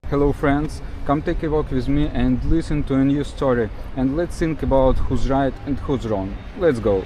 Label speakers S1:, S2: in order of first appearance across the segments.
S1: Hello friends, come take a walk with me and listen to a new story, and let's think about who's right and who's wrong. Let's go.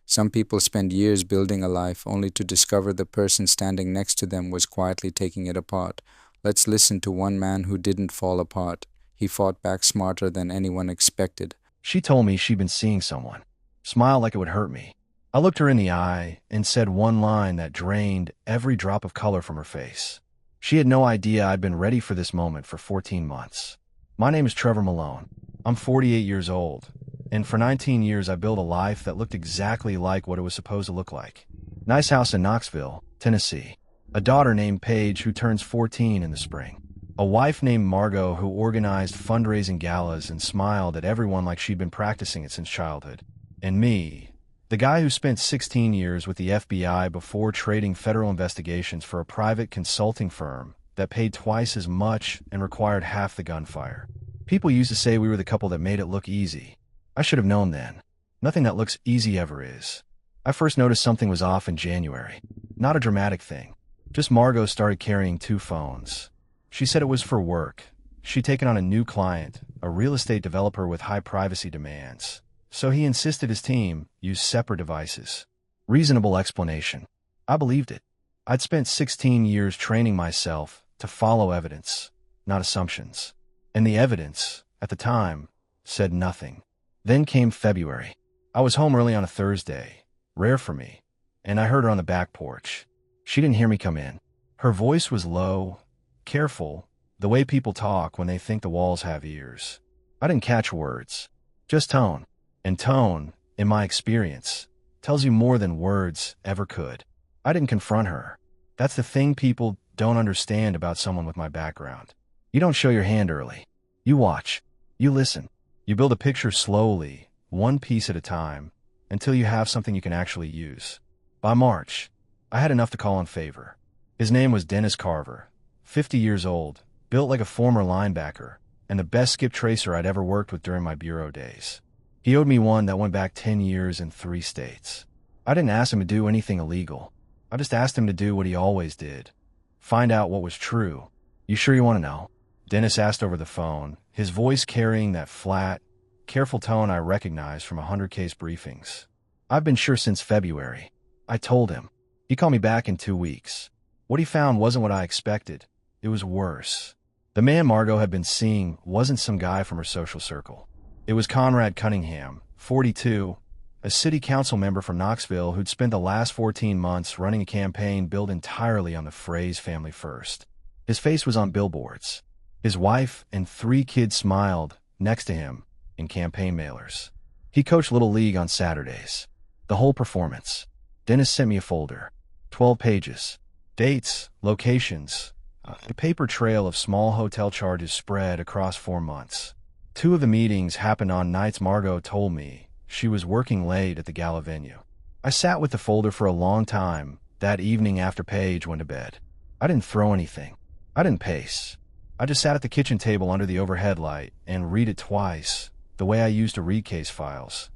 S2: Some people spend years building a life only to discover the person standing next to them was quietly taking it apart. Let's listen to one man who didn't fall apart. He fought back smarter than anyone expected.
S3: She told me she'd been seeing someone. Smiled like it would hurt me. I looked her in the eye and said one line that drained every drop of color from her face. She had no idea I'd been ready for this moment for 14 months. My name is Trevor Malone. I'm 48 years old, and for 19 years I built a life that looked exactly like what it was supposed to look like. Nice house in Knoxville, Tennessee. A daughter named Paige who turns 14 in the spring. A wife named Margot who organized fundraising galas and smiled at everyone like she'd been practicing it since childhood. And me, the guy who spent 16 years with the FBI before trading federal investigations for a private consulting firm that paid twice as much and required half the gunfire. People used to say we were the couple that made it look easy. I should have known then. Nothing that looks easy ever is. I first noticed something was off in January. Not a dramatic thing. Just Margot started carrying 2 phones. She said it was for work. She'd taken on a new client, a real estate developer with high privacy demands. So he insisted his team use separate devices. Reasonable explanation. I believed it. I'd spent 16 years training myself to follow evidence, not assumptions. And the evidence, at the time, said nothing. Then came February. I was home early on a Thursday, rare for me, and I heard her on the back porch. She didn't hear me come in. Her voice was low, careful, the way people talk when they think the walls have ears. I didn't catch words, just tone. And tone, in my experience, tells you more than words ever could. I didn't confront her. That's the thing people don't understand about someone with my background. You don't show your hand early. You watch. You listen. You build a picture slowly, one piece at a time, until you have something you can actually use. By March, I had enough to call in favor. His name was Dennis Carver, 50 years old, built like a former linebacker, and the best skip tracer I'd ever worked with during my bureau days. He owed me one that went back 10 years in 3 states. I didn't ask him to do anything illegal. I just asked him to do what he always did. Find out what was true. You sure you want to know? Dennis asked over the phone, his voice carrying that flat, careful tone I recognized from 100 case briefings. I've been sure since February. I told him. He called me back in 2 weeks. What he found wasn't what I expected. It was worse. The man Margot had been seeing wasn't some guy from her social circle. It was Conrad Cunningham, 42, a city council member from Knoxville who'd spent the last 14 months running a campaign built entirely on the phrase family first. His face was on billboards. His wife and 3 kids smiled next to him in campaign mailers. He coached Little League on Saturdays. The whole performance. Dennis sent me a folder. 12 pages. Dates, locations, a paper trail of small hotel charges spread across 4 months. 2 of the meetings happened on nights Margot told me she was working late at the gala venue. I sat with the folder for a long time that evening after Paige went to bed. I didn't throw anything. I didn't pace. I just sat at the kitchen table under the overhead light and read it twice, the way I used to read case files,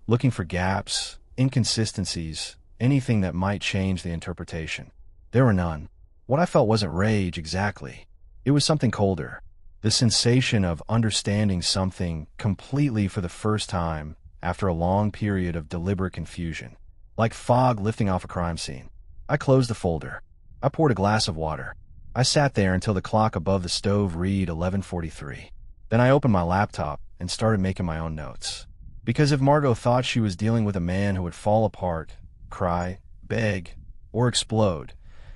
S3: looking for gaps, inconsistencies, anything that might change the interpretation. There were none. What I felt wasn't rage exactly. It was something colder. The sensation of understanding something completely for the first time after a long period of deliberate confusion, like fog lifting off a crime scene. I closed the folder. I poured a glass of water. I sat there until the clock above the stove read 11:43. Then I opened my laptop and started making my own notes. Because if Margot thought she was dealing with a man who would fall apart, cry, beg, or explode,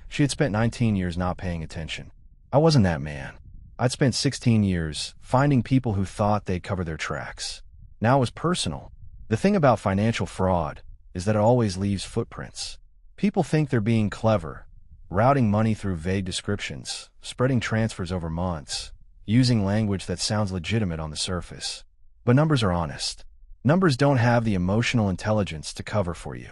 S3: she had spent 19 years not paying attention. I wasn't that man. I'd spent 16 years finding people who thought they'd cover their tracks. Now it was personal. The thing about financial fraud is that it always leaves footprints. People think they're being clever, routing money through vague descriptions, spreading transfers over months, using language that sounds legitimate on the surface. But numbers are honest. Numbers don't have the emotional intelligence to cover for you.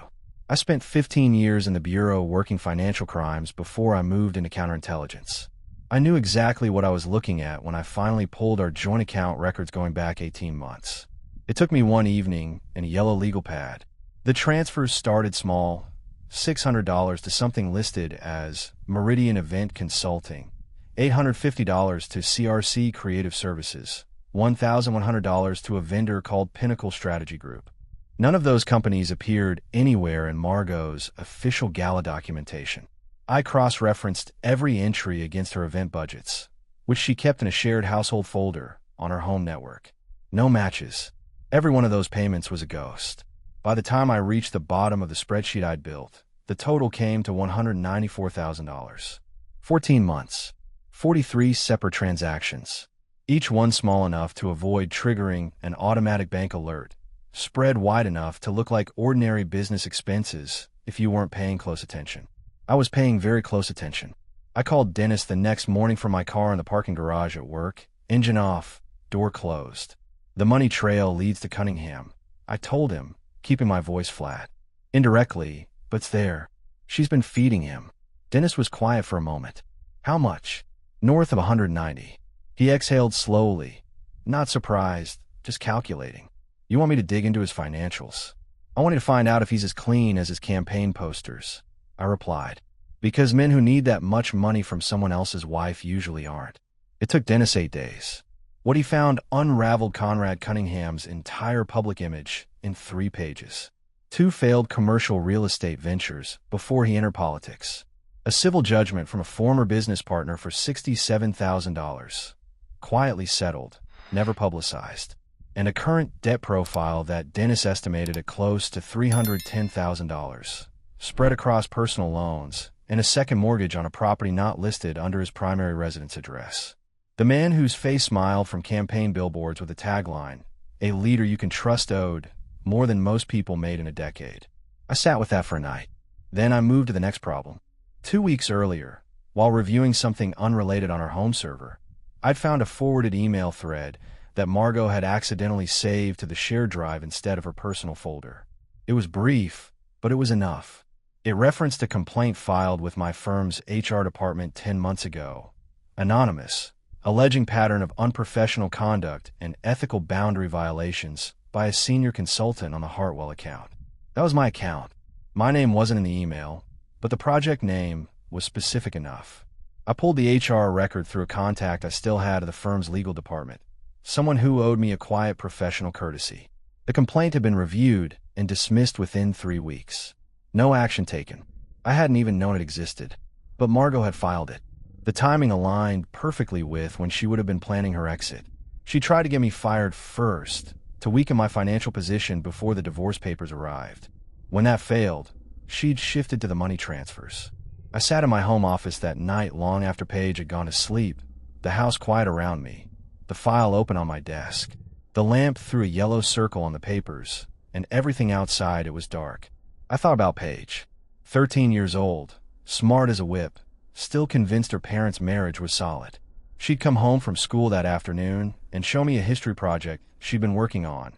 S3: I spent 15 years in the Bureau working financial crimes before I moved into counterintelligence. I knew exactly what I was looking at when I finally pulled our joint account records going back 18 months. It took me one evening and a yellow legal pad. The transfers started small, $600 to something listed as Meridian Event Consulting, $850 to CRC Creative Services, $1,100 to a vendor called Pinnacle Strategy Group. None of those companies appeared anywhere in Margot's official gala documentation. I cross-referenced every entry against her event budgets, which she kept in a shared household folder on her home network. No matches. Every one of those payments was a ghost. By the time I reached the bottom of the spreadsheet I'd built, the total came to $194,000. 14 months. 43 separate transactions, each one small enough to avoid triggering an automatic bank alert, spread wide enough to look like ordinary business expenses if you weren't paying close attention. I was paying very close attention. I called Dennis the next morning from my car in the parking garage at work, engine off, door closed. The money trail leads to Cunningham, I told him, keeping my voice flat. Indirectly, but's there. She's been feeding him. Dennis was quiet for a moment. How much? North of 190. He exhaled slowly. Not surprised, just calculating. You want me to dig into his financials? I wanted to find out if he's as clean as his campaign posters. I replied. Because men who need that much money from someone else's wife usually aren't. It took Dennis 8 days. What he found unraveled Conrad Cunningham's entire public image in 3 pages. 2 failed commercial real estate ventures before he entered politics. A civil judgment from a former business partner for $67,000. Quietly settled, never publicized. And a current debt profile that Dennis estimated at close to $310,000. Spread across personal loans and a second mortgage on a property not listed under his primary residence address. The man whose face smiled from campaign billboards with a tagline, "A leader you can trust," owed more than most people made in a decade. I sat with that for a night. Then I moved to the next problem. 2 weeks earlier, while reviewing something unrelated on our home server, I'd found a forwarded email thread that Margot had accidentally saved to the shared drive instead of her personal folder. It was brief, but it was enough. It referenced a complaint filed with my firm's HR department 10 months ago, anonymous, alleging pattern of unprofessional conduct and ethical boundary violations by a senior consultant on the Hartwell account. That was my account. My name wasn't in the email, but the project name was specific enough. I pulled the HR record through a contact I still had at the firm's legal department, someone who owed me a quiet professional courtesy. The complaint had been reviewed and dismissed within 3 weeks. No action taken. I hadn't even known it existed, but Margot had filed it. The timing aligned perfectly with when she would have been planning her exit. She tried to get me fired first, to weaken my financial position before the divorce papers arrived. When that failed, she'd shifted to the money transfers. I sat in my home office that night long after Paige had gone to sleep, the house quiet around me, the file open on my desk. The lamp threw a yellow circle on the papers, and everything outside it was dark. I thought about Paige. 13 years old, smart as a whip, still convinced her parents' marriage was solid. She'd come home from school that afternoon and show me a history project she'd been working on,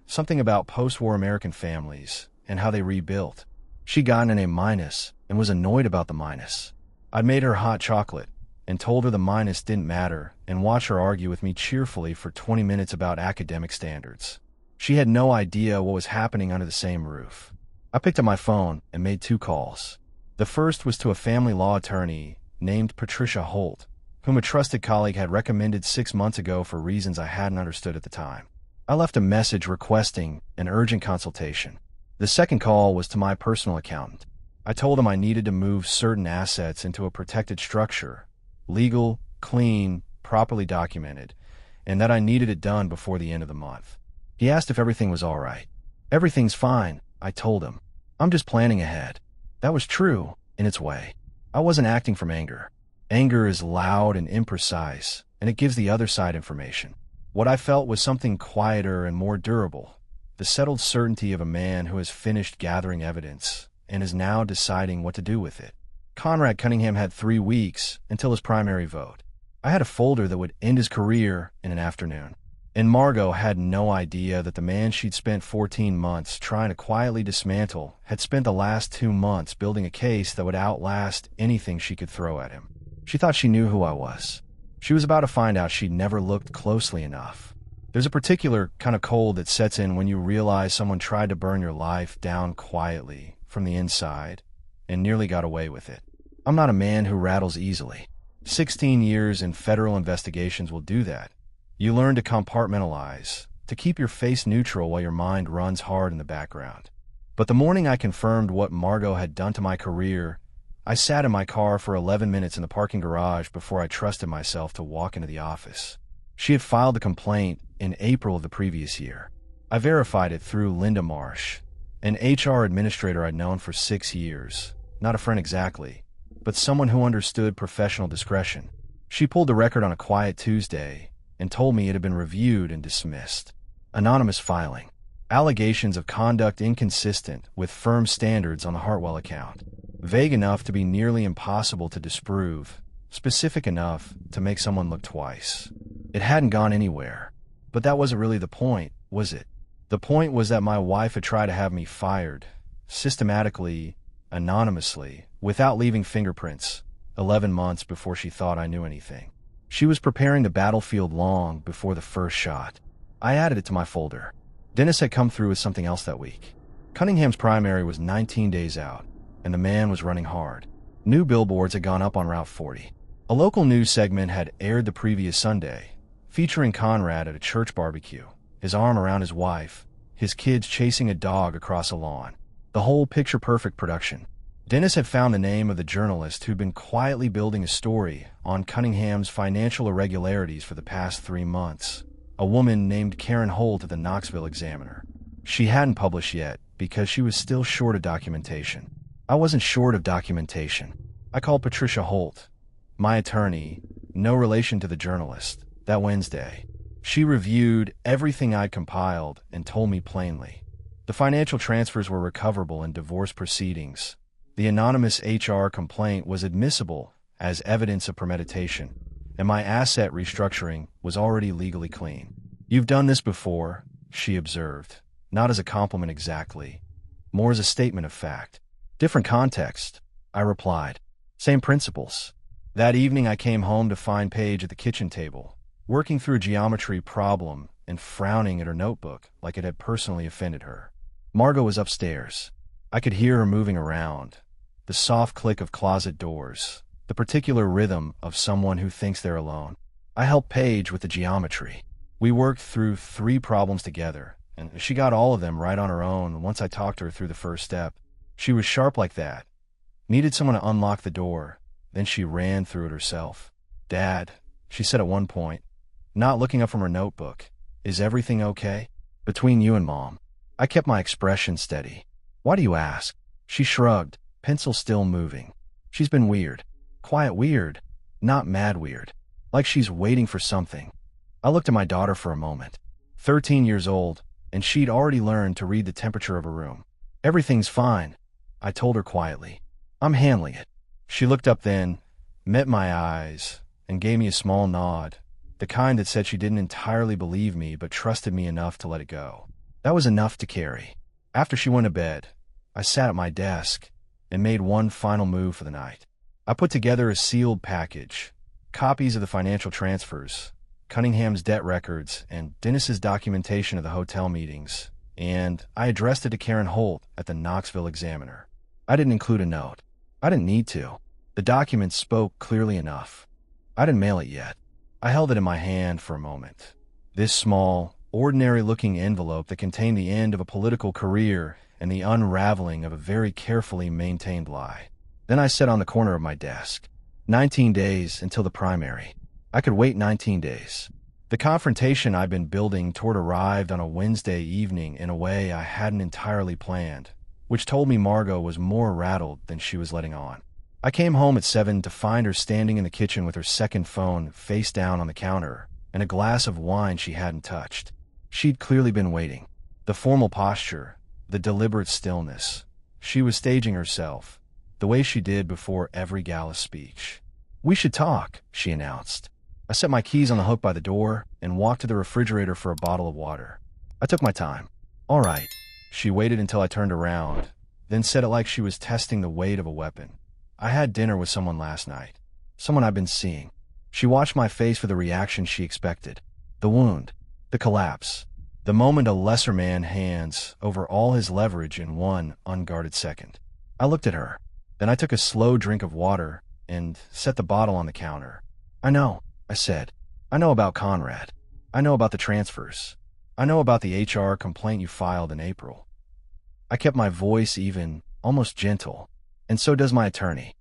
S3: something about post-war American families and how they rebuilt. She'd gotten an A- and was annoyed about the minus. I'd made her hot chocolate and told her the minus didn't matter and watched her argue with me cheerfully for 20 minutes about academic standards. She had no idea what was happening under the same roof. I picked up my phone and made 2 calls. The first was to a family law attorney named Patricia Holt, whom a trusted colleague had recommended 6 months ago for reasons I hadn't understood at the time. I left a message requesting an urgent consultation. The second call was to my personal accountant. I told him I needed to move certain assets into a protected structure, legal, clean, properly documented, and that I needed it done before the end of the month. He asked if everything was all right. Everything's fine, I told him. I'm just planning ahead. That was true, in its way. I wasn't acting from anger. Anger is loud and imprecise, and it gives the other side information. What I felt was something quieter and more durable, the settled certainty of a man who has finished gathering evidence and is now deciding what to do with it. Conrad Cunningham had 3 weeks until his primary vote. I had a folder that would end his career in an afternoon. And Margot had no idea that the man she'd spent 14 months trying to quietly dismantle had spent the last 2 months building a case that would outlast anything she could throw at him. She thought she knew who I was. She was about to find out she'd never looked closely enough. There's a particular kind of cold that sets in when you realize someone tried to burn your life down quietly from the inside and nearly got away with it. I'm not a man who rattles easily. 16 years in federal investigations will do that. You learn to compartmentalize, to keep your face neutral while your mind runs hard in the background. But the morning I confirmed what Margot had done to my career, I sat in my car for 11 minutes in the parking garage before I trusted myself to walk into the office. She had filed the complaint in April of the previous year. I verified it through Linda Marsh, an HR administrator I'd known for 6 years. Not a friend exactly, but someone who understood professional discretion. She pulled the record on a quiet Tuesday and told me it had been reviewed and dismissed. Anonymous filing. Allegations of conduct inconsistent with firm standards on the Hartwell account. Vague enough to be nearly impossible to disprove. Specific enough to make someone look twice. It hadn't gone anywhere. But that wasn't really the point, was it? The point was that my wife had tried to have me fired. Systematically, anonymously, without leaving fingerprints, 11 months before she thought I knew anything. She was preparing the battlefield long before the first shot. I added it to my folder. Dennis had come through with something else that week. Cunningham's primary was 19 days out, and the man was running hard. New billboards had gone up on Route 40. A local news segment had aired the previous Sunday, featuring Conrad at a church barbecue, his arm around his wife, his kids chasing a dog across a lawn. The whole picture-perfect production. Dennis had found the name of the journalist who'd been quietly building a story on Cunningham's financial irregularities for the past 3 months. A woman named Karen Holt at the Knoxville Examiner. She hadn't published yet because she was still short of documentation. I wasn't short of documentation. I called Patricia Holt, my attorney, no relation to the journalist, that Wednesday. She reviewed everything I'd compiled and told me plainly. The financial transfers were recoverable in divorce proceedings. The anonymous HR complaint was admissible as evidence of premeditation, and my asset restructuring was already legally clean. You've done this before, she observed, not as a compliment exactly, more as a statement of fact. Different context, I replied. Same principles. That evening I came home to find Paige at the kitchen table, working through a geometry problem and frowning at her notebook like it had personally offended her. Margot was upstairs. I could hear her moving around, the soft click of closet doors, the particular rhythm of someone who thinks they're alone. I helped Paige with the geometry. We worked through 3 problems together, and she got all of them right on her own once I talked her through the first step. She was sharp like that. Needed someone to unlock the door, then she ran through it herself. Dad, she said at one point, not looking up from her notebook, is everything okay? Between you and Mom. I kept my expression steady. Why do you ask? She shrugged, pencil still moving. She's been weird. Quiet weird, not mad weird. Like she's waiting for something. I looked at my daughter for a moment. 13 years old, and she'd already learned to read the temperature of a room. Everything's fine, I told her quietly. I'm handling it. She looked up then, met my eyes, and gave me a small nod, the kind that said she didn't entirely believe me but trusted me enough to let it go. That was enough to carry. After she went to bed, I sat at my desk and made one final move for the night. I put together a sealed package, copies of the financial transfers, Cunningham's debt records, and Dennis's documentation of the hotel meetings, and I addressed it to Karen Holt at the Knoxville Examiner. I didn't include a note. I didn't need to. The document spoke clearly enough. I didn't mail it yet. I held it in my hand for a moment. This small, ordinary-looking envelope that contained the end of a political career and the unraveling of a very carefully maintained lie. Then I sat on the corner of my desk. 19 days until the primary. I could wait 19 days. The confrontation I'd been building toward arrived on a Wednesday evening in a way I hadn't entirely planned, which told me Margot was more rattled than she was letting on. I came home at 7 to find her standing in the kitchen with her second phone face down on the counter and a glass of wine she hadn't touched. She'd clearly been waiting. The formal posture, the deliberate stillness. She was staging herself, the way she did before every gala speech. "We should talk," she announced. I set my keys on the hook by the door and walked to the refrigerator for a bottle of water. I took my time. "All right." She waited until I turned around, then said it like she was testing the weight of a weapon. "I had dinner with someone last night. Someone I've been seeing." She watched my face for the reaction she expected. The wound. The collapse. The moment a lesser man hands over all his leverage in one unguarded second. I looked at her. Then I took a slow drink of water and set the bottle on the counter. "I know," I said. "I know about Conrad. I know about the transfers. I know about the HR complaint you filed in April." I kept my voice even, almost gentle. "And so does my attorney."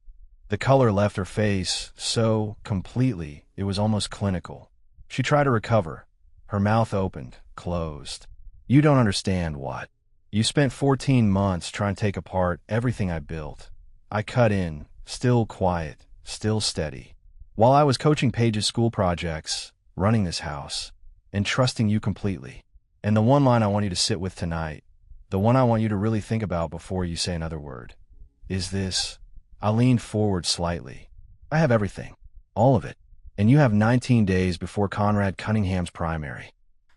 S3: The color left her face so completely it was almost clinical. She tried to recover. Her mouth opened, closed. "You don't understand what. You spent 14 months trying to take apart everything I built." I cut in, still quiet, still steady. "While I was coaching Paige's school projects, running this house, and trusting you completely. And the one line I want you to sit with tonight, the one I want you to really think about before you say another word, is this." I leaned forward slightly. "I have everything. All of it. And you have 19 days before Conrad Cunningham's primary."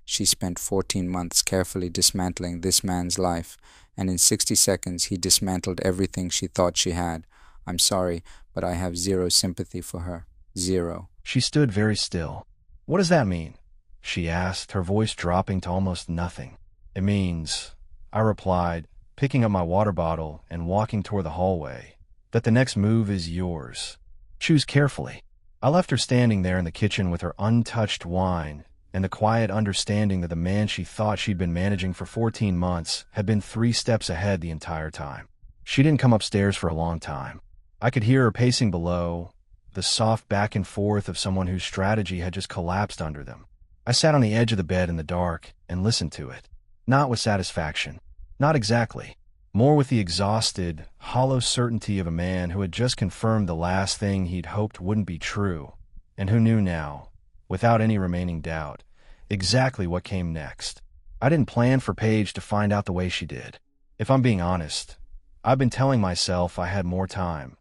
S2: She spent 14 months carefully dismantling this man's life, and in 60 seconds he dismantled everything she thought she had. I'm sorry, but I have zero sympathy for her. Zero.
S3: She stood very still. "What does that mean?" she asked, her voice dropping to almost nothing. "It means," I replied, picking up my water bottle and walking toward the hallway, "that the next move is yours. Choose carefully." I left her standing there in the kitchen with her untouched wine and the quiet understanding that the man she thought she'd been managing for 14 months had been 3 steps ahead the entire time. She didn't come upstairs for a long time. I could hear her pacing below, the soft back and forth of someone whose strategy had just collapsed under them. I sat on the edge of the bed in the dark and listened to it. Not with satisfaction. Not exactly. More with the exhausted, hollow certainty of a man who had just confirmed the last thing he'd hoped wouldn't be true, and who knew now, without any remaining doubt, exactly what came next. I didn't plan for Paige to find out the way she did. If I'm being honest, I've been telling myself I had more time,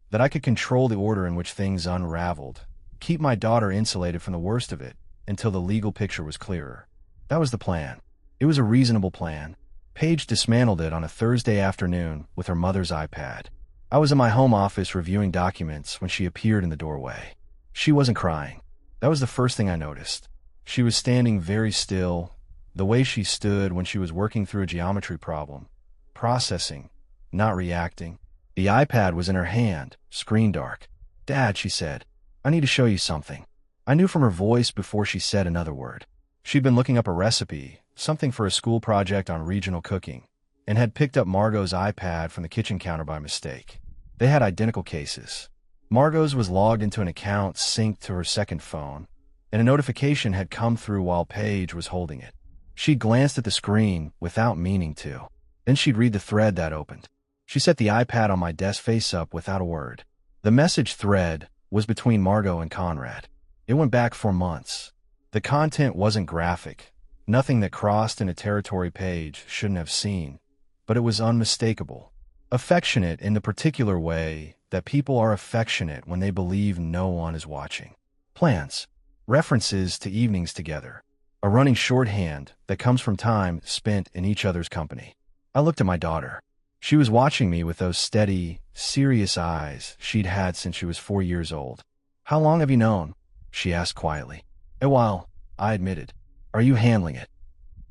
S3: that I could control the order in which things unraveled, keep my daughter insulated from the worst of it until the legal picture was clearer. That was the plan. It was a reasonable plan. Paige dismantled it on a Thursday afternoon with her mother's iPad. I was in my home office reviewing documents when she appeared in the doorway. She wasn't crying. That was the first thing I noticed. She was standing very still, the way she stood when she was working through a geometry problem, processing, not reacting. The iPad was in her hand, screen dark. "Dad," she said, "I need to show you something." I knew from her voice before she said another word. She'd been looking up a recipe, something for a school project on regional cooking, and had picked up Margot's iPad from the kitchen counter by mistake. They had identical cases. Margot's was logged into an account synced to her second phone, and a notification had come through while Paige was holding it. She glanced at the screen without meaning to. Then she'd read the thread that opened. She set the iPad on my desk face up without a word. The message thread was between Margot and Conrad. It went back for months. The content wasn't graphic, nothing that crossed in a territory Paige shouldn't have seen, but it was unmistakable. Affectionate in the particular way that people are affectionate when they believe no one is watching. Plans, references to evenings together, a running shorthand that comes from time spent in each other's company. I looked at my daughter. She was watching me with those steady, serious eyes she'd had since she was 4 years old. "How long have you known?" she asked quietly. "A while," I admitted. "Are you handling it?"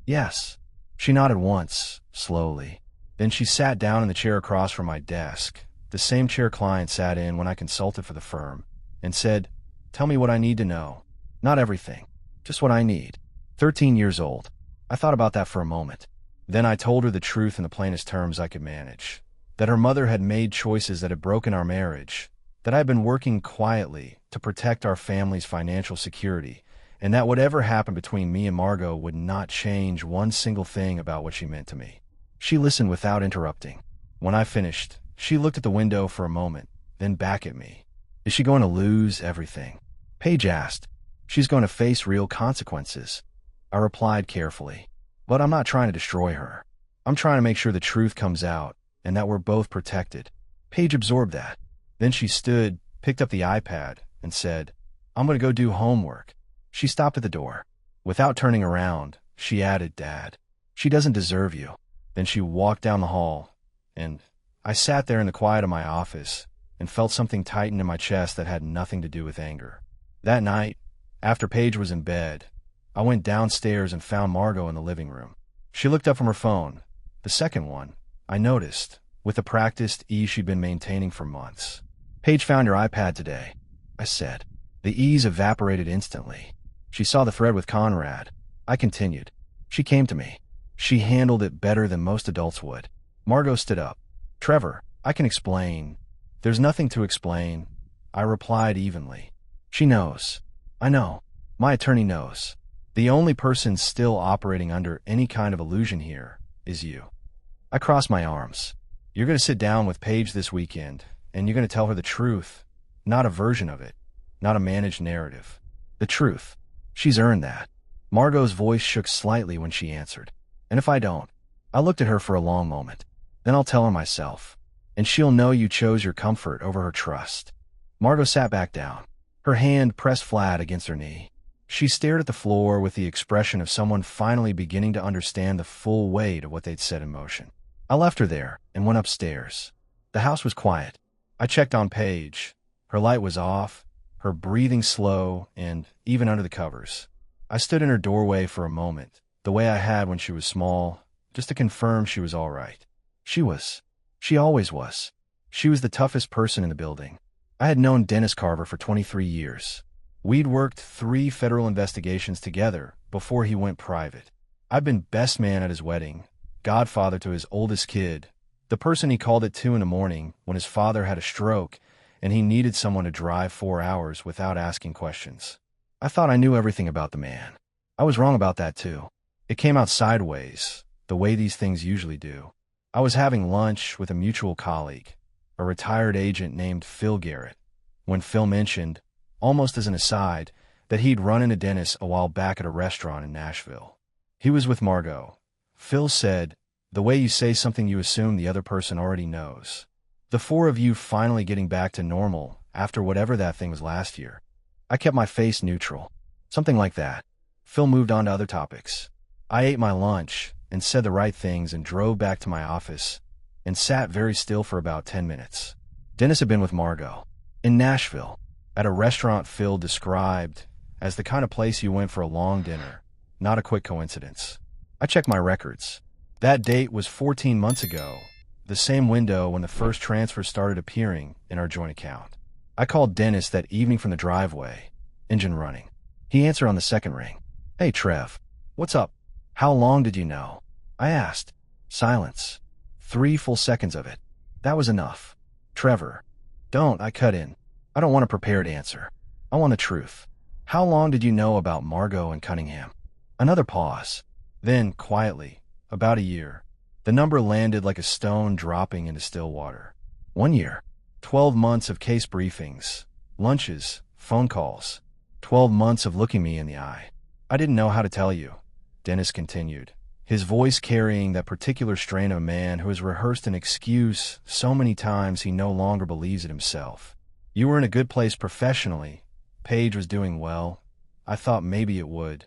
S3: "Yes." She nodded once, slowly. Then she sat down in the chair across from my desk, the same chair client sat in when I consulted for the firm, and said, "Tell me what I need to know. Not everything, just what I need." 13 years old. I thought about that for a moment. Then I told her the truth in the plainest terms I could manage. That her mother had made choices that had broken our marriage, that I had been working quietly to protect our family's financial security, and that whatever happened between me and Margot would not change one single thing about what she meant to me. She listened without interrupting. When I finished, she looked at the window for a moment, then back at me. "Is she going to lose everything?" Paige asked. "She's going to face real consequences." I replied carefully. "But I'm not trying to destroy her. I'm trying to make sure the truth comes out and that we're both protected." Paige absorbed that. Then she stood, picked up the iPad, and said, "I'm going to go do homework." She stopped at the door. Without turning around, she added, "Dad, she doesn't deserve you." Then she walked down the hall, and I sat there in the quiet of my office and felt something tighten in my chest that had nothing to do with anger. That night, after Paige was in bed, I went downstairs and found Margot in the living room. She looked up from her phone, the second one, I noticed, with the practiced ease she'd been maintaining for months. Paige found your iPad today, I said. The ease evaporated instantly. She saw the thread with Conrad. I continued. She came to me. She handled it better than most adults would. Margot stood up. Trevor, I can explain. There's nothing to explain, I replied evenly. She knows. I know. My attorney knows. The only person still operating under any kind of illusion here is you. I crossed my arms. You're going to sit down with Paige this weekend, and you're going to tell her the truth, not a version of it, not a managed narrative. The truth. She's earned that. Margot's voice shook slightly when she answered. And if I don't? I looked at her for a long moment. Then I'll tell her myself, and she'll know you chose your comfort over her trust. Margot sat back down, her hand pressed flat against her knee. She stared at the floor with the expression of someone finally beginning to understand the full weight of what they'd set in motion. I left her there and went upstairs. The house was quiet. I checked on Paige. Her light was off, her breathing slow, and even under the covers. I stood in her doorway for a moment, the way I had when she was small, just to confirm she was all right. She was. She always was. She was the toughest person in the building. I had known Dennis Carver for 23 years. We'd worked 3 federal investigations together before he went private. I'd been best man at his wedding, godfather to his oldest kid, the person he called at 2 in the morning when his father had a stroke and he needed someone to drive 4 hours without asking questions. I thought I knew everything about the man. I was wrong about that too. It came out sideways, the way these things usually do. I was having lunch with a mutual colleague, a retired agent named Phil Garrett, when Phil mentioned, almost as an aside, that he'd run into Dennis a while back at a restaurant in Nashville. He was with Margot. Phil said, the way you say something you assume the other person already knows. The 4 of you finally getting back to normal after whatever that thing was last year. I kept my face neutral. Something like that. Phil moved on to other topics. I ate my lunch and said the right things and drove back to my office and sat very still for about 10 minutes. Dennis had been with Margot in Nashville at a restaurant Phil described as the kind of place you went for a long dinner, not a quick coincidence. I checked my records. That date was 14 months ago, the same window when the first transfer started appearing in our joint account. I called Dennis that evening from the driveway, engine running. He answered on the second ring. Hey, Trev. What's up? How long did you know? I asked. Silence. 3 full seconds of it. That was enough. Trevor. Don't, I cut in. I don't want a prepared answer. I want the truth. How long did you know about Margot and Cunningham? Another pause. Then, quietly, about a year. The number landed like a stone dropping into still water. 1 year. 12 months of case briefings, lunches, phone calls. 12 months of looking me in the eye. I didn't know how to tell you, Dennis continued, his voice carrying that particular strain of a man who has rehearsed an excuse so many times he no longer believes it himself. You were in a good place professionally. Paige was doing well. I thought maybe it would.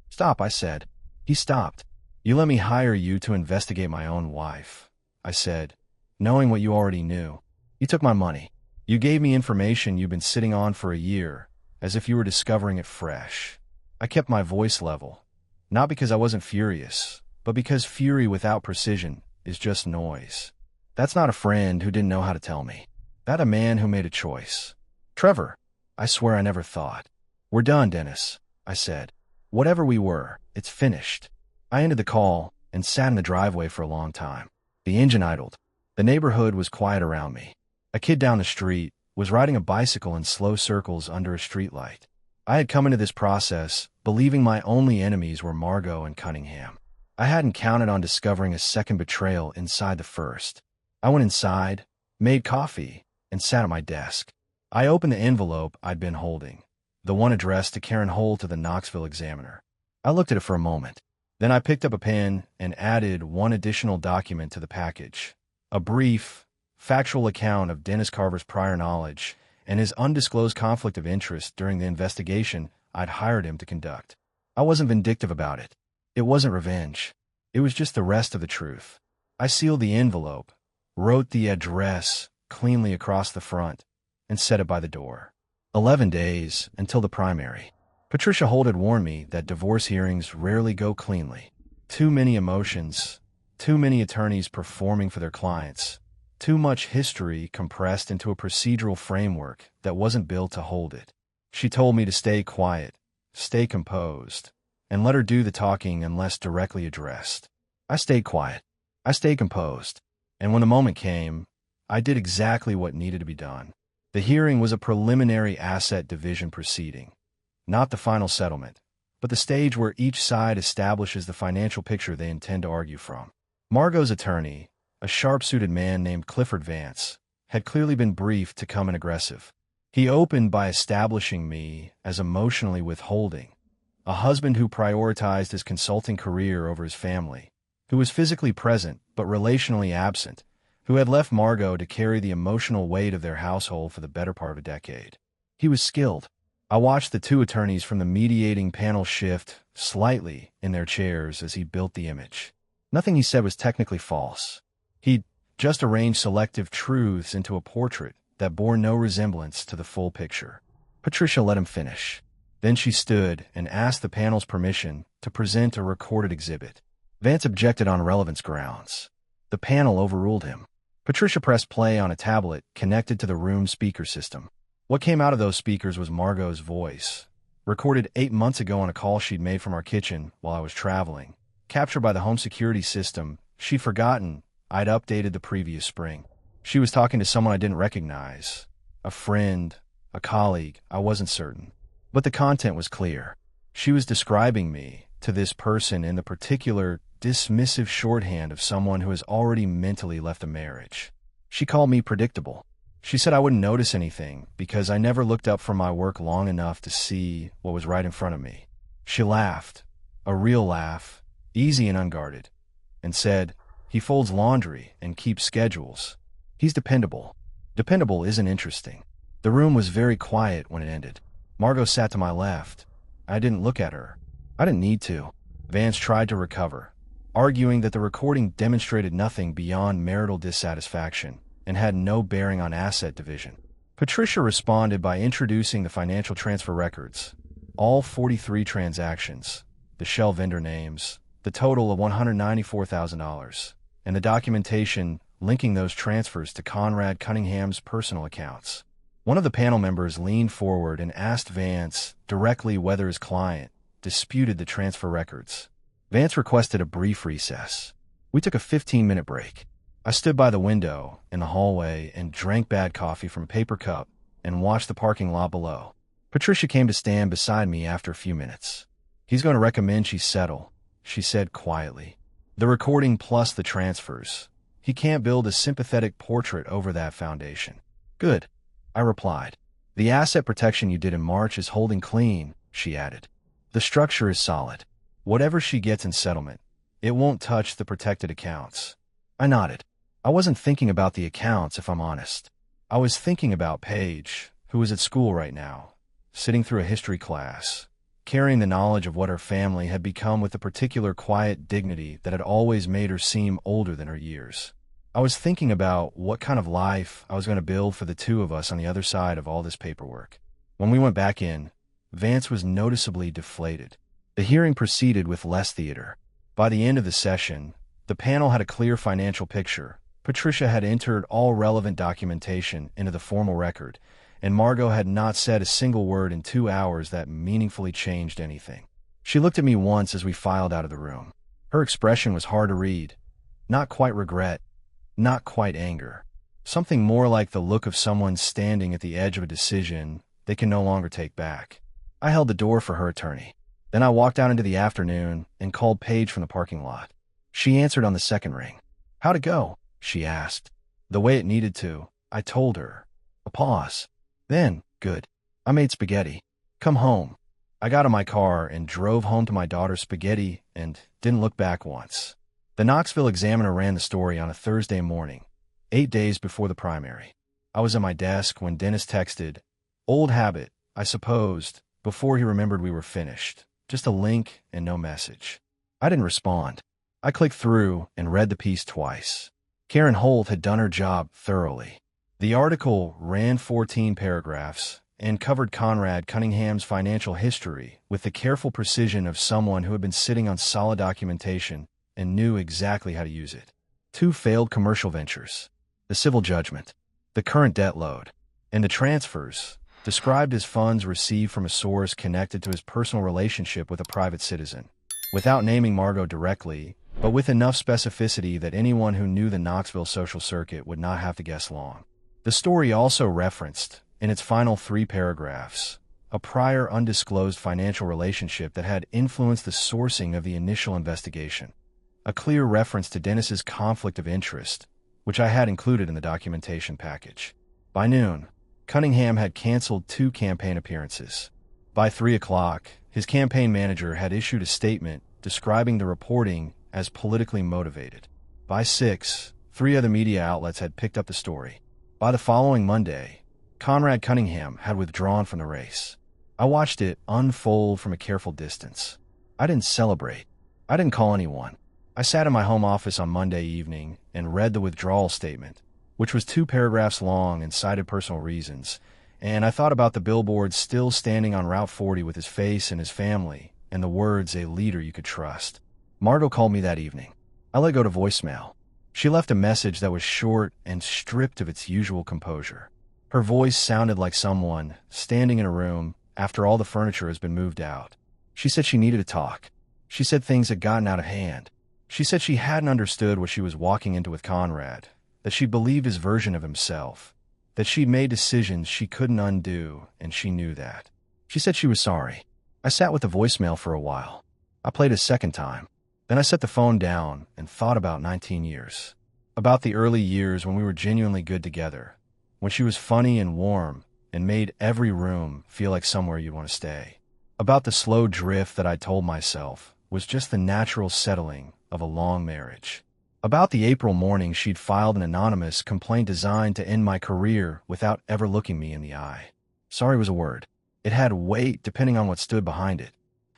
S3: Stop, I said. He stopped. You let me hire you to investigate my own wife, I said, knowing what you already knew. You took my money. You gave me information you've been sitting on for a year, as if you were discovering it fresh. I kept my voice level, not because I wasn't furious, but because fury without precision is just noise. That's not a friend who didn't know how to tell me. That a man who made a choice. Trevor, I swear I never thought. We're done, Dennis, I said. Whatever we were, it's finished. I ended the call and sat in the driveway for a long time. The engine idled. The neighborhood was quiet around me. A kid down the street was riding a bicycle in slow circles under a streetlight. I had come into this process believing my only enemies were Margot and Cunningham. I hadn't counted on discovering a second betrayal inside the first. I went inside, made coffee, and sat at my desk. I opened the envelope I'd been holding, the one addressed to Karen Holt of the Knoxville Examiner. I looked at it for a moment. Then I picked up a pen and added one additional document to the package. A brief, factual account of Dennis Carver's prior knowledge and his undisclosed conflict of interest during the investigation I'd hired him to conduct. I wasn't vindictive about it. It wasn't revenge. It was just the rest of the truth. I sealed the envelope, wrote the address cleanly across the front, and set it by the door. 11 days until the primary. Patricia Holt had warned me that divorce hearings rarely go cleanly. Too many emotions, too many attorneys performing for their clients, Too much history compressed into a procedural framework that wasn't built to hold it. She told me to stay quiet, stay composed, and let her do the talking unless directly addressed. I stayed quiet. I stayed composed. And when the moment came, I did exactly what needed to be done. The hearing was a preliminary asset division proceeding, not the final settlement, but the stage where each side establishes the financial picture they intend to argue from. Margot's attorney, a sharp-suited man named Clifford Vance, had clearly been briefed to come in aggressive. He opened by establishing me as emotionally withholding, a husband who prioritized his consulting career over his family, who was physically present but relationally absent, who had left Margot to carry the emotional weight of their household for the better part of a decade. He was skilled. I watched the two attorneys from the mediating panel shift slightly in their chairs as he built the image. Nothing he said was technically false. He'd just arranged selective truths into a portrait that bore no resemblance to the full picture. Patricia let him finish. Then she stood and asked the panel's permission to present a recorded exhibit. Vance objected on relevance grounds. The panel overruled him. Patricia pressed play on a tablet connected to the room's speaker system. What came out of those speakers was Margot's voice, recorded 8 months ago on a call she'd made from our kitchen while I was traveling. Captured by the home security system, she'd forgotten I'd updated the previous spring. She was talking to someone I didn't recognize. A friend, a colleague, I wasn't certain. But the content was clear. She was describing me to this person in the particular dismissive shorthand of someone who has already mentally left a marriage. She called me predictable. She said I wouldn't notice anything because I never looked up from my work long enough to see what was right in front of me. She laughed, a real laugh, easy and unguarded, and said, "He folds laundry and keeps schedules. He's dependable." Dependable isn't interesting. The room was very quiet when it ended. Margot sat to my left. I didn't look at her. I didn't need to. Vance tried to recover, arguing that the recording demonstrated nothing beyond marital dissatisfaction and had no bearing on asset division. Patricia responded by introducing the financial transfer records, all 43 transactions, the shell vendor names, the total of $194,000, and the documentation linking those transfers to Conrad Cunningham's personal accounts. One of the panel members leaned forward and asked Vance directly whether his client disputed the transfer records. Vance requested a brief recess. We took a 15-minute break. I stood by the window in the hallway and drank bad coffee from a paper cup and watched the parking lot below. Patricia came to stand beside me after a few minutes. "He's going to recommend she settle," she said quietly. "The recording plus the transfers. He can't build a sympathetic portrait over that foundation." "Good," I replied. "The asset protection you did in March is holding clean," she added. "The structure is solid. Whatever she gets in settlement, it won't touch the protected accounts." I nodded. I wasn't thinking about the accounts, if I'm honest. I was thinking about Paige, who was at school right now, sitting through a history class, carrying the knowledge of what her family had become with the particular quiet dignity that had always made her seem older than her years. I was thinking about what kind of life I was going to build for the two of us on the other side of all this paperwork. When we went back in, Vance was noticeably deflated. The hearing proceeded with less theater. By the end of the session, the panel had a clear financial picture. Patricia had entered all relevant documentation into the formal record, and Margot had not said a single word in 2 hours that meaningfully changed anything. She looked at me once as we filed out of the room. Her expression was hard to read. Not quite regret, not quite anger. Something more like the look of someone standing at the edge of a decision they can no longer take back. I held the door for her attorney. Then I walked out into the afternoon and called Paige from the parking lot. She answered on the second ring. "How'd it go?" she asked. The way it needed to, I told her. A pause. Then, "Good. I made spaghetti. Come home." I got in my car and drove home to my daughter's spaghetti and didn't look back once. The Knoxville Examiner ran the story on a Thursday morning, 8 days before the primary. I was at my desk when Dennis texted, old habit, I supposed, before he remembered we were finished. Just a link and no message. I didn't respond. I clicked through and read the piece twice. Karen Holt had done her job thoroughly. The article ran 14 paragraphs and covered Conrad Cunningham's financial history with the careful precision of someone who had been sitting on solid documentation and knew exactly how to use it. 2 failed commercial ventures, the civil judgment, the current debt load, and the transfers, described as funds received from a source connected to his personal relationship with a private citizen, without naming Margot directly, but with enough specificity that anyone who knew the Knoxville social circuit would not have to guess long. The story also referenced, in its final 3 paragraphs, a prior undisclosed financial relationship that had influenced the sourcing of the initial investigation, a clear reference to Dennis's conflict of interest, which I had included in the documentation package. By noon, Cunningham had canceled 2 campaign appearances. By 3 o'clock, his campaign manager had issued a statement describing the reporting as politically motivated. By 6, 3 other media outlets had picked up the story. By the following Monday, Conrad Cunningham had withdrawn from the race. I watched it unfold from a careful distance. I didn't celebrate. I didn't call anyone. I sat in my home office on Monday evening and read the withdrawal statement, which was 2 paragraphs long and cited personal reasons, and I thought about the billboard still standing on Route 40 with his face and his family, and the words, "A leader you could trust." Margot called me that evening. I let go to voicemail. She left a message that was short and stripped of its usual composure. Her voice sounded like someone standing in a room after all the furniture has been moved out. She said she needed to talk. She said things had gotten out of hand. She said she hadn't understood what she was walking into with Conrad, that she believed his version of himself, that she'd made decisions she couldn't undo, and she knew that. She said she was sorry. I sat with the voicemail for a while. I played a second time. Then I set the phone down and thought about 19 years. About the early years when we were genuinely good together, when she was funny and warm and made every room feel like somewhere you'd want to stay. About the slow drift that I told myself was just the natural settling of a long marriage. About the April morning she'd filed an anonymous complaint designed to end my career without ever looking me in the eye. Sorry was a word. It had weight depending on what stood behind it.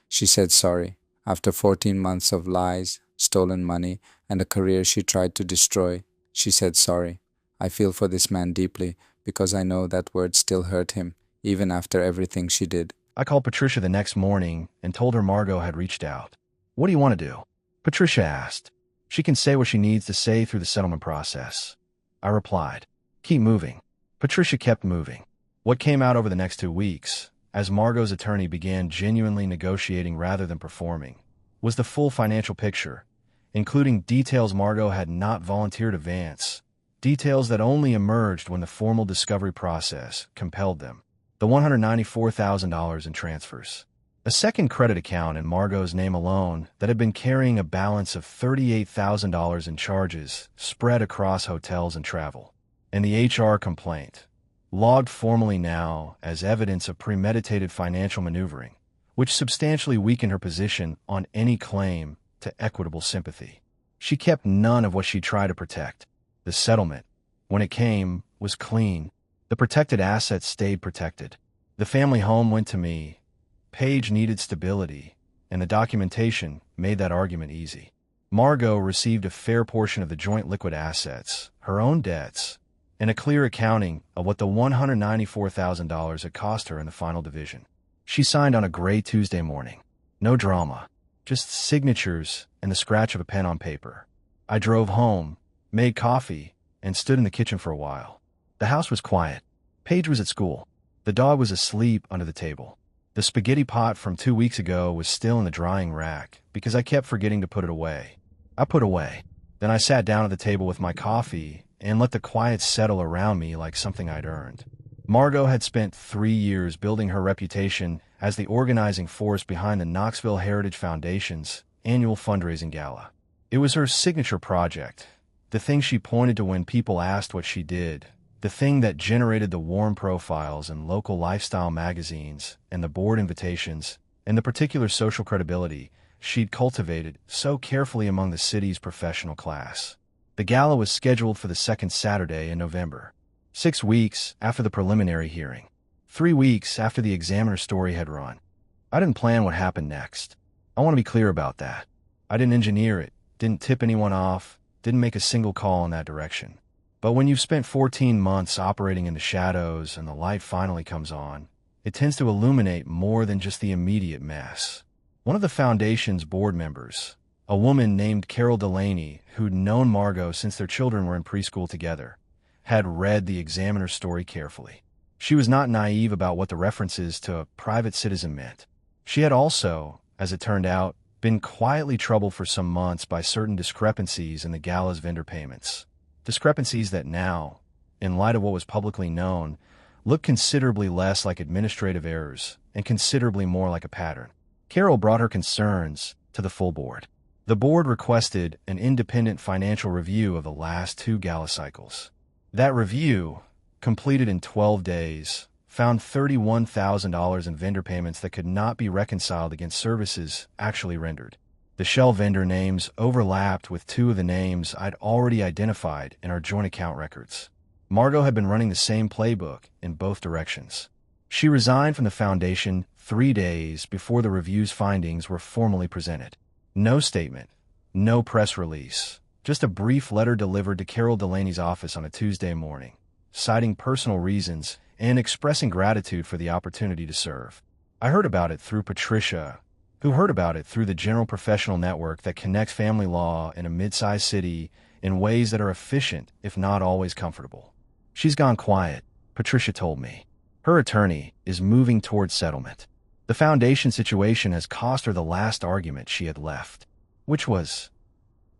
S2: She said sorry. After 14 months of lies, stolen money, and a career she tried to destroy, she said sorry. I feel for this man deeply because I know that word still hurt him, even after everything she did.
S3: I called Patricia the next morning and told her Margot had reached out. "What do you want to do?" Patricia asked. "She can say what she needs to say through the settlement process." I replied, "Keep moving." Patricia kept moving. What came out over the next 2 weeks, as Margot's attorney began genuinely negotiating rather than performing, was the full financial picture, including details Margot had not volunteered advance, details that only emerged when the formal discovery process compelled them. The $194,000 in transfers. A second credit account in Margot's name alone that had been carrying a balance of $38,000 in charges spread across hotels and travel. And the HR complaint, logged formally now as evidence of premeditated financial maneuvering, which substantially weakened her position on any claim to equitable sympathy. She kept none of what she tried to protect. The settlement, when it came, was clean. The protected assets stayed protected. The family home went to me. Paige needed stability, and the documentation made that argument easy. Margot received a fair portion of the joint liquid assets, her own debts, and a clear accounting of what the $194,000 had cost her in the final division. She signed on a gray Tuesday morning. No drama, just signatures and the scratch of a pen on paper. I drove home, made coffee, and stood in the kitchen for a while. The house was quiet. Paige was at school. The dog was asleep under the table. The spaghetti pot from 2 weeks ago was still in the drying rack because I kept forgetting to put it away. I put away. Then I sat down at the table with my coffee and let the quiet settle around me like something I'd earned. Margot had spent 3 years building her reputation as the organizing force behind the Knoxville Heritage Foundation's annual fundraising gala. It was her signature project, the thing she pointed to when people asked what she did, the thing that generated the warm profiles in local lifestyle magazines and the board invitations and the particular social credibility she'd cultivated so carefully among the city's professional class. The gala was scheduled for the second Saturday in November, 6 weeks after the preliminary hearing, 3 weeks after the Examiner's story had run. I didn't plan what happened next. I want to be clear about that. I didn't engineer it, didn't tip anyone off, didn't make a single call in that direction. But when you've spent 14 months operating in the shadows and the light finally comes on, it tends to illuminate more than just the immediate mess. One of the foundation's board members, a woman named Carol Delaney, who'd known Margot since their children were in preschool together, had read the examiner's story carefully. She was not naive about what the references to a private citizen meant. She had also, as it turned out, been quietly troubled for some months by certain discrepancies in the gala's vendor payments. Discrepancies that now, in light of what was publicly known, looked considerably less like administrative errors and considerably more like a pattern. Carol brought her concerns to the full board. The board requested an independent financial review of the last 2 gala cycles. That review, completed in 12 days, found $31,000 in vendor payments that could not be reconciled against services actually rendered. The shell vendor names overlapped with 2 of the names I'd already identified in our joint account records. Margot had been running the same playbook in both directions. She resigned from the foundation 3 days before the review's findings were formally presented. No statement, no press release, just a brief letter delivered to Carol Delaney's office on a Tuesday morning, citing personal reasons and expressing gratitude for the opportunity to serve. I heard about it through Patricia, who heard about it through the general professional network that connects family law in a mid-sized city in ways that are efficient, if not always comfortable. She's gone quiet, Patricia told me. Her attorney is moving towards settlement. The foundation situation has cost her the last argument she had left, which was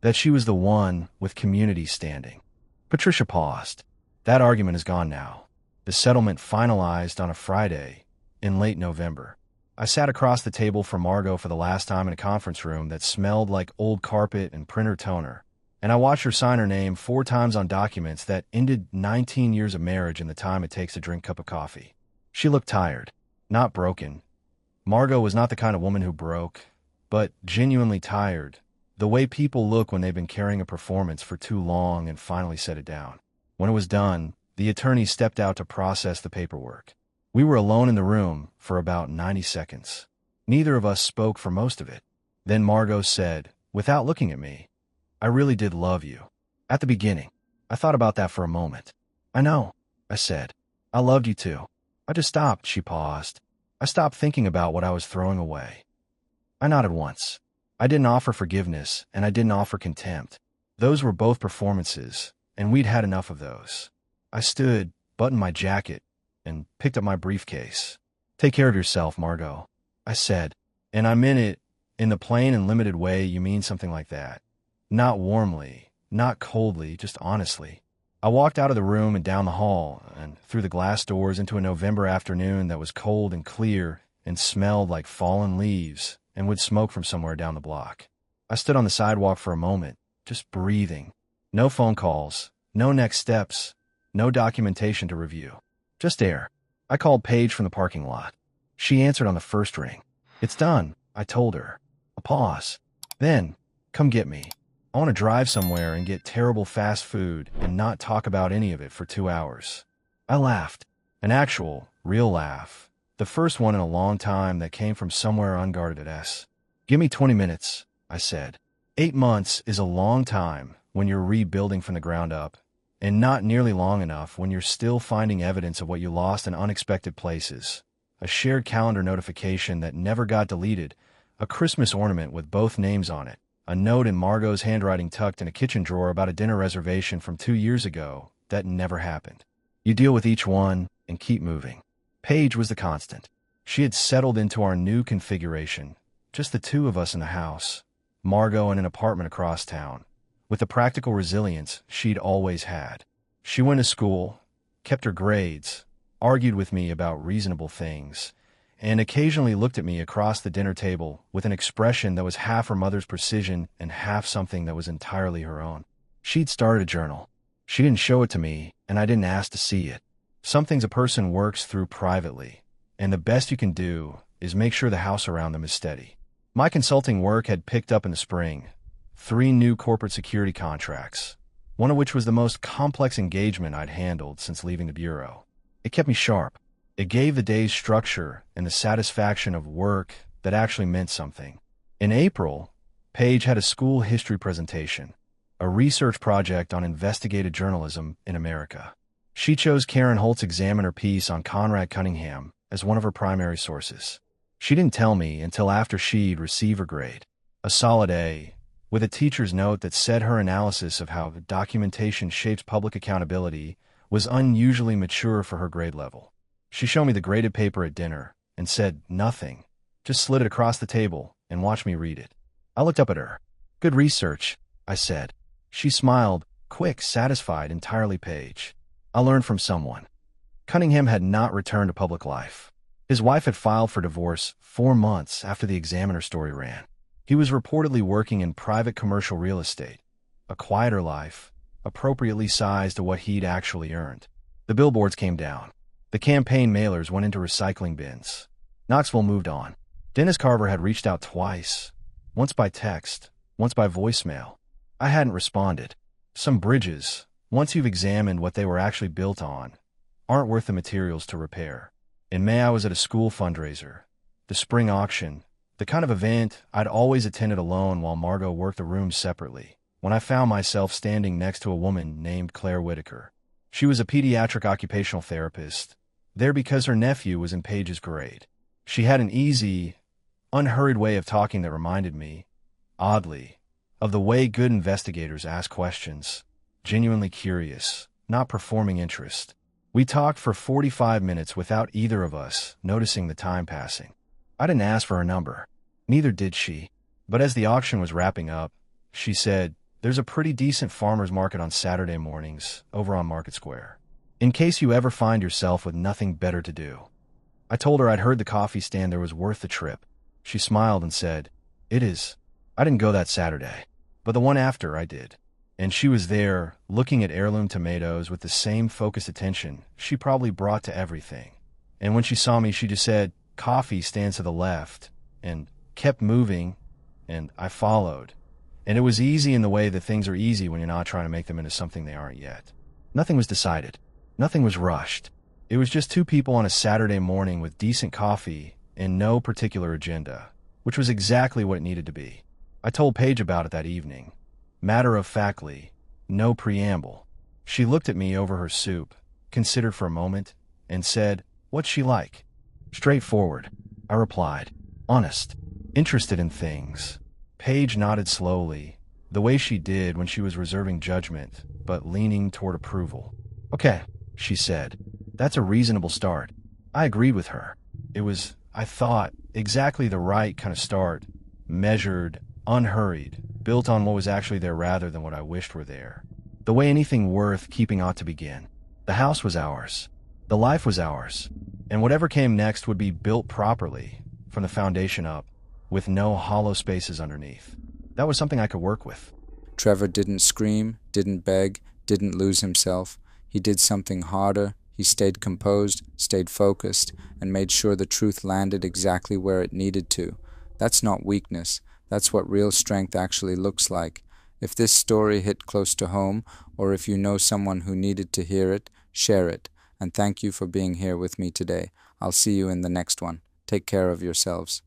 S3: that she was the one with community standing. Patricia paused. That argument is gone now. The settlement finalized on a Friday in late November. I sat across the table from Margot for the last time in a conference room that smelled like old carpet and printer toner, and I watched her sign her name 4 times on documents that ended 19 years of marriage in the time it takes to drink a cup of coffee. She looked tired, not broken. Margot was not the kind of woman who broke, but genuinely tired, the way people look when they've been carrying a performance for too long and finally set it down. When it was done, the attorney stepped out to process the paperwork. We were alone in the room for about 90 seconds. Neither of us spoke for most of it. Then Margot said, without looking at me, "I really did love you. At the beginning, I thought about that for a moment." "I know," I said. "I loved you too. I just stopped," she paused. "I stopped thinking about what I was throwing away." I nodded once. I didn't offer forgiveness, and I didn't offer contempt. Those were both performances, and we'd had enough of those. I stood, buttoned my jacket, and picked up my briefcase. "Take care of yourself, Margot," I said, and I meant it in the plain and limited way you mean something like that. Not warmly, not coldly, just honestly. I walked out of the room and down the hall and through the glass doors into a November afternoon that was cold and clear and smelled like fallen leaves and would smoke from somewhere down the block. I stood on the sidewalk for a moment, just breathing. No phone calls, no next steps, no documentation to review. Just air. I called Paige from the parking lot. She answered on the first ring. "It's done," I told her. A pause. Then, "Come get me. I want to drive somewhere and get terrible fast food and not talk about any of it for 2 hours." I laughed. An actual, real laugh. The first one in a long time that came from somewhere unguarded at S. "Give me 20 minutes, I said. 8 months is a long time when you're rebuilding from the ground up, and not nearly long enough when you're still finding evidence of what you lost in unexpected places. A shared calendar notification that never got deleted, a Christmas ornament with both names on it, a note in Margot's handwriting tucked in a kitchen drawer about a dinner reservation from 2 years ago that never happened. You deal with each one and keep moving. Paige was the constant. She had settled into our new configuration, just the 2 of us in the house, Margot in an apartment across town, with the practical resilience she'd always had. She went to school, kept her grades, argued with me about reasonable things, and occasionally looked at me across the dinner table with an expression that was half her mother's precision and half something that was entirely her own. She'd started a journal. She didn't show it to me, and I didn't ask to see it. Some things a person works through privately, and the best you can do is make sure the house around them is steady. My consulting work had picked up in the spring. 3 new corporate security contracts, one of which was the most complex engagement I'd handled since leaving the bureau. It kept me sharp. It gave the days structure and the satisfaction of work that actually meant something. In April, Paige had a school history presentation, a research project on investigative journalism in America. She chose Karen Holt's Examiner piece on Conrad Cunningham as one of her primary sources. She didn't tell me until after she'd received her grade, a solid A, with a teacher's note that said her analysis of how documentation shapes public accountability was unusually mature for her grade level. She showed me the graded paper at dinner and said nothing, just slid it across the table and watched me read it. I looked up at her. "Good research," I said. She smiled, quick, satisfied, entirely Paige. I learned from someone. Cunningham had not returned to public life. His wife had filed for divorce 4 months after the Examiner story ran. He was reportedly working in private commercial real estate, a quieter life, appropriately sized to what he'd actually earned. The billboards came down. The campaign mailers went into recycling bins. Knoxville moved on. Dennis Carver had reached out twice, once by text, once by voicemail. I hadn't responded. Some bridges, once you've examined what they were actually built on, aren't worth the materials to repair. In May, I was at a school fundraiser, the spring auction, the kind of event I'd always attended alone while Margot worked the rooms separately, when I found myself standing next to a woman named Claire Whitaker. She was a pediatric occupational therapist, there because her nephew was in Paige's grade. She had an easy, unhurried way of talking that reminded me, oddly, of the way good investigators ask questions, genuinely curious, not performing interest. We talked for 45 minutes without either of us noticing the time passing. I didn't ask for her number. Neither did she. But as the auction was wrapping up, she said, "There's a pretty decent farmer's market on Saturday mornings over on Market Square, in case you ever find yourself with nothing better to do." I told her I'd heard the coffee stand there was worth the trip. She smiled and said, "It is." I didn't go that Saturday, but the one after I did. And she was there, looking at heirloom tomatoes with the same focused attention she probably brought to everything. And when she saw me, she just said, "Coffee stands to the left," and kept moving, and I followed. And it was easy in the way that things are easy when you're not trying to make them into something they aren't yet. Nothing was decided. Nothing was rushed. It was just two people on a Saturday morning with decent coffee and no particular agenda, which was exactly what it needed to be. I told Paige about it that evening. Matter-of-factly, no preamble. She looked at me over her soup, considered for a moment, and said, "What's she like?" "Straightforward," I replied. "Honest. Interested in things." Paige nodded slowly, the way she did when she was reserving judgment, but leaning toward approval. "Okay," she said. "That's a reasonable start." I agreed with her. It was, I thought, exactly the right kind of start. Measured, unhurried, built on what was actually there rather than what I wished were there. The way anything worth keeping ought to begin. The house was ours. The life was ours. And whatever came next would be built properly, from the foundation up, with no hollow spaces underneath. That was something I could work with.
S2: Trevor didn't scream, didn't beg, didn't lose himself. He did something harder. He stayed composed, stayed focused, and made sure the truth landed exactly where it needed to. That's not weakness. That's what real strength actually looks like. If this story hit close to home, or if you know someone who needed to hear it, share it. And thank you for being here with me today. I'll see you in the next one. Take care of yourselves.